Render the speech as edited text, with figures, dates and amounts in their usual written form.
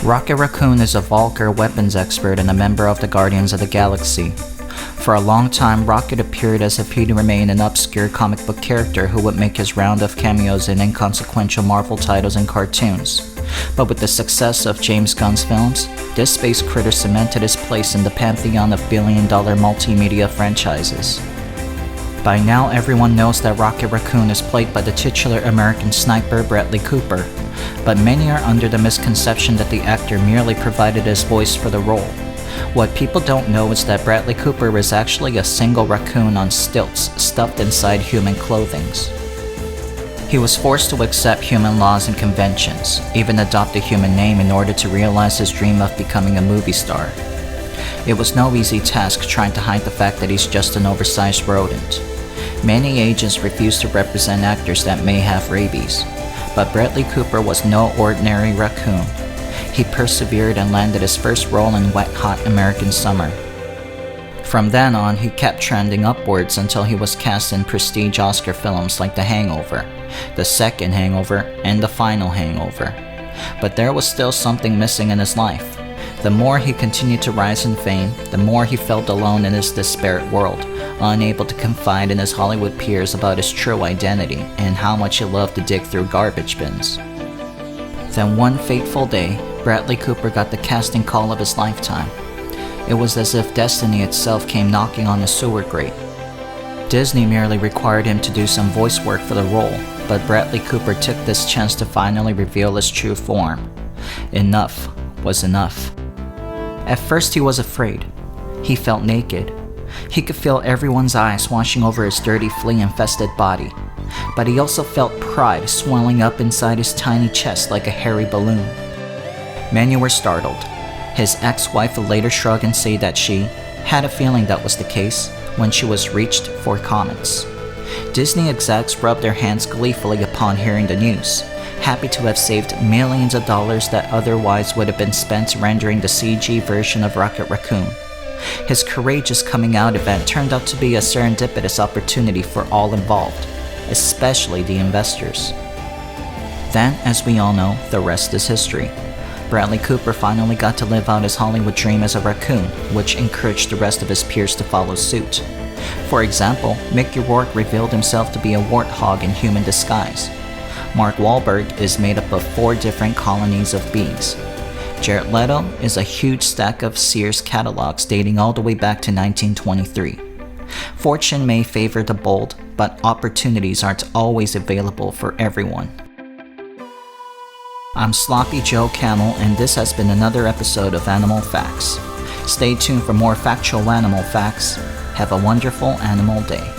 Rocket Raccoon is a vulgar weapons expert and a member of the Guardians of the Galaxy. For a long time, Rocket appeared as if he'd remain an obscure comic book character who would make his round of cameos in inconsequential Marvel titles and cartoons. But with the success of James Gunn's films, this space critter cemented his place in the pantheon of billion-dollar multimedia franchises. By now, everyone knows that Rocket Raccoon is played by the titular American sniper Bradley Cooper, but many are under the misconception that the actor merely provided his voice for the role. What people don't know is that Bradley Cooper is actually a single raccoon on stilts stuffed inside human clothing. He was forced to accept human laws and conventions, even adopt a human name in order to realize his dream of becoming a movie star. It was no easy task trying to hide the fact that he's just an oversized rodent. Many agents refuse to represent actors that may have rabies, but Bradley Cooper was no ordinary raccoon. He persevered and landed his first role in Wet Hot American Summer. From then on, he kept trending upwards until he was cast in prestige Oscar films like The Hangover, The Second Hangover, and The Final Hangover. But there was still something missing in his life. The more he continued to rise in fame, the more he felt alone in his disparate world, unable to confide in his Hollywood peers about his true identity and how much he loved to dig through garbage bins. Then one fateful day, Bradley Cooper got the casting call of his lifetime. It was as if destiny itself came knocking on the sewer grate. Disney merely required him to do some voice work for the role, but Bradley Cooper took this chance to finally reveal his true form. Enough was enough. At first he was afraid. He felt naked. He could feel everyone's eyes washing over his dirty, flea-infested body. But he also felt pride swelling up inside his tiny chest like a hairy balloon. Many were startled. His ex-wife would later shrug and say that she had a feeling that was the case when she was reached for comments. Disney execs rubbed their hands gleefully upon hearing the news, happy to have saved millions of dollars that otherwise would have been spent rendering the CG version of Rocket Raccoon. His courageous coming out event turned out to be a serendipitous opportunity for all involved, especially the investors. Then, as we all know, the rest is history. Bradley Cooper finally got to live out his Hollywood dream as a raccoon, which encouraged the rest of his peers to follow suit. For example, Mickey Rourke revealed himself to be a warthog in human disguise. Mark Wahlberg is made up of 4 different colonies of bees. Jared Leto is a huge stack of Sears catalogs dating all the way back to 1923. Fortune may favor the bold, but opportunities aren't always available for everyone. I'm Sloppy Joe Camel, and this has been another episode of Animal Facts. Stay tuned for more factual animal facts. Have a wonderful animal day.